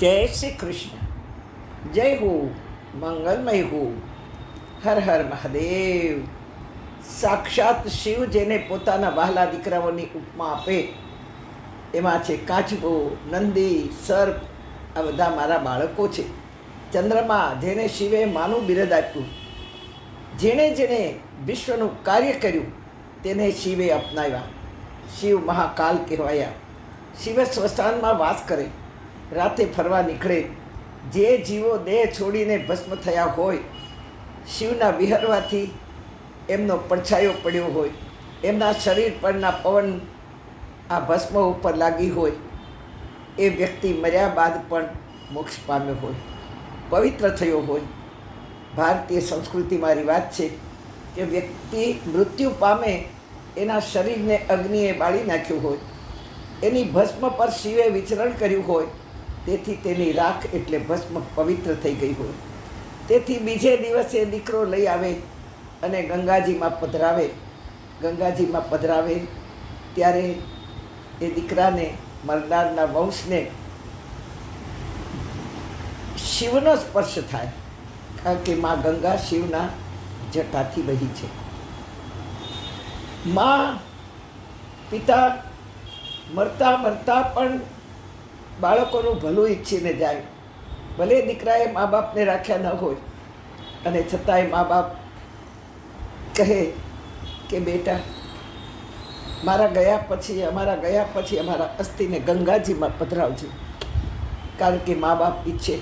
જય શ્રી કૃષ્ણ. જય હો, મંગલમય હો. હર હર મહાદેવ. સાક્ષાત શિવ જેને પોતાના વહાલા દીકરાઓની ઉપમા આપે, એમાં છે કાચબો, નંદી, સર્પ, આ બધા મારા બાળકો છે. ચંદ્રમા, જેને શિવે માનું બિરદ આપ્યું, જેણે જેણે વિશ્વનું કાર્ય કર્યું તેને શિવે અપનાવ્યા. શિવ મહાકાલ કહેવાયા. શિવ સ્મશાનમાં વાસ કરે, રાતે ફરવા નીકળે. જે જીવો દેહ છોડીને ભસ્મ થયા હોય, શિવના વિહરવાથી એમનો પડછાયો પડ્યો હોય, એમના શરીર પરના પવન આ ભસ્મ ઉપર લાગી હોય, એ વ્યક્તિ મર્યા બાદ પણ મોક્ષ પામ્યો હોય, પવિત્ર થયો હોય. ભારતીય સંસ્કૃતિમાં રિવાજ છે કે વ્યક્તિ મૃત્યુ પામે એના શરીરને અગ્નિએ બાળી નાખ્યું હોય, એની ભસ્મ પર શિવે વિચરણ કર્યું હોય, તેથી તેની રાખ એટલે ભસ્મ પવિત્ર થઈ ગઈ હોય. તેથી બીજે દિવસે દીકરો લઈ આવે અને ગંગાજીમાં પધરાવે. ગંગાજીમાં પધરાવે ત્યારે એ દીકરાને, મરનારના વંશને શિવનો સ્પર્શ થાય, કારણ કે મા ગંગા શિવના જટાથી વહી છે. મા પિતા મરતા મરતા પણ બાળકોનું ભલું ઈચ્છીને જાય. ભલે દીકરાએ મા બાપને રાખ્યા ન હોય, અને છતાંય મા બાપ કહે કે બેટા, અમારા ગયા પછી અમારા અસ્થિને ગંગાજીમાં પધરાવજો. કારણ કે મા બાપ ઈચ્છે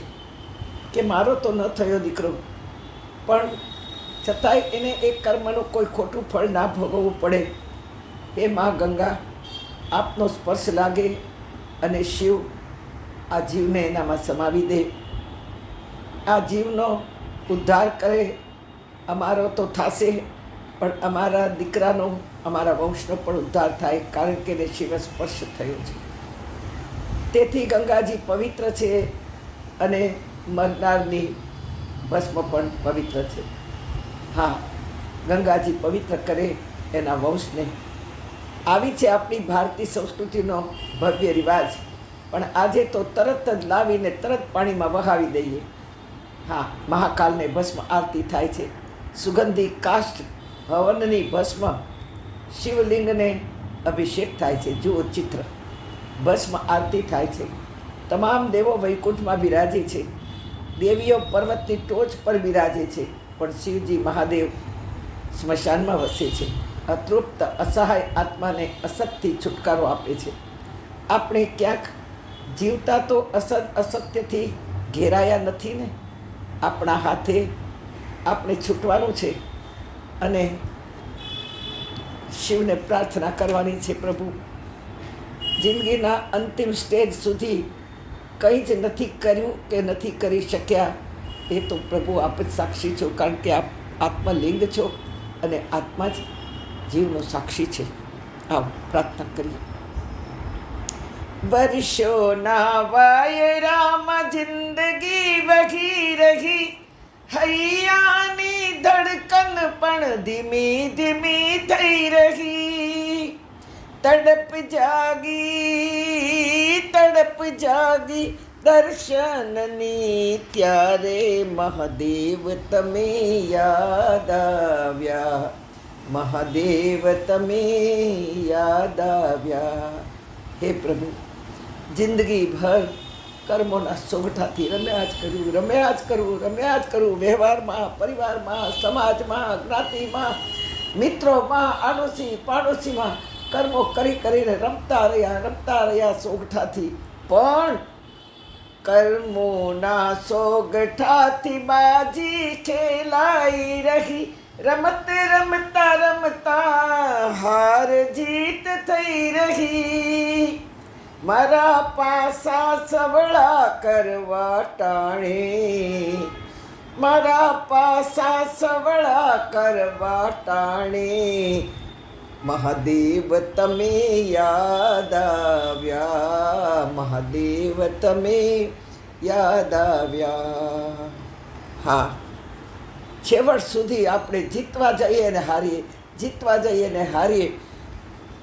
કે મારો તો ન થયો દીકરો, પણ છતાંય એને એ કર્મનું કોઈ ખોટું ફળ ના ભોગવવું પડે. એ મા ગંગા, આપનો સ્પર્શ લાગે અને શિવ આ જીવને એનામાં સમાવી દે, આ જીવનો ઉદ્ધાર કરે. અમારો તો થશે, પણ અમારા દીકરાનો, અમારા વંશનો પણ ઉદ્ધાર થાય, કારણ કે એને શિવ સ્પર્શ થયો છે. તેથી ગંગાજી પવિત્ર છે અને મરનારની ભસ્મ પણ પવિત્ર છે. હા, ગંગાજી પવિત્ર કરે એના વંશને. આવી છે આપણી ભારતીય સંસ્કૃતિનો ભવ્ય રિવાજ. પણ આજે તો તરત જ લાવીને તરત પાણીમાં વહાવી દઈએ. હા, મહાકાલને ભસ્મ આરતી થાય છે. સુગંધી કાષ્ઠ હવનની ભસ્મ શિવલિંગને અભિષેક થાય છે. જુઓ ચિત્ર, ભસ્મ આરતી થાય છે. તમામ દેવો વૈકુંઠમાં બિરાજે છે, દેવીઓ પર્વતની ટોચ પર બિરાજે છે, પણ શિવજી મહાદેવ સ્મશાનમાં વસે છે. અતૃપ્ત અસહાય આત્માને અસતથી છુટકારો આપે છે. આપણે ક્યાંક જીવતા તો અસત્યથી ઘેરાયા નથી ને? આપણા હાથે આપણે છૂટવાનું છે અને શિવને પ્રાર્થના કરવાની છે. પ્રભુ, જિંદગીના અંતિમ સ્ટેજ સુધી કંઈ જ નથી કર્યું કે નથી કરી શક્યા, એ તો પ્રભુ આપ જ સાક્ષી છો, કારણ કે આપ આત્મલિંગ છો અને આત્મા જ જીવનો સાક્ષી છે. આવો પ્રાર્થના કરીએ. વર્ષોના વાયરામાં જિંદગી વહી રહી, હૈયાની ધડકન પણ ધીમી ધીમી થઈ રહી. તડપ જાગી દર્શનની, ત્યારે મહાદેવ તમે યાદ આવ્યા. મહાદેવ તમે યાદ આવ્યા. હે પ્રભુ, જિંદગીભર કર્મોના સોગઠાથી રમ્યા જ કરું. વ્યવહારમાં, પરિવારમાં, સમાજમાં, જ્ઞાતિમાં, મિત્રોમાં, આડોશી પાડોશીમાં કર્મો કરીને રમતા રહ્યા સોગઠાથી. પણ કર્મોના સોગઠાથી બાજી ખેલાઈ રહી. રમતા હાર જીત થઈ રહી. મારા પાસા સવળા કરવા ટાણે, મહાદેવ તમે યાદ આવ્યા. મહાદેવ તમે યાદ આવ્યા. હા, છેવટ સુધી આપણે જીતવા જઈએ ને હારીએ.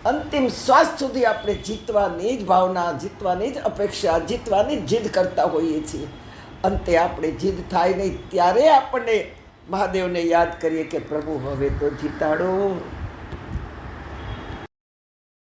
અંતિમ શ્વાસ સુધી આપણે જીતવાની જ ભાવના, જીતવાની જ અપેક્ષા, જીતવાની જ જીદ કરતા હોઈએ છીએ. અંતે આપણે જીદ થાય નહીં ત્યારે આપણને મહાદેવને યાદ કરીએ કે પ્રભુ હવે તો જીતાડો.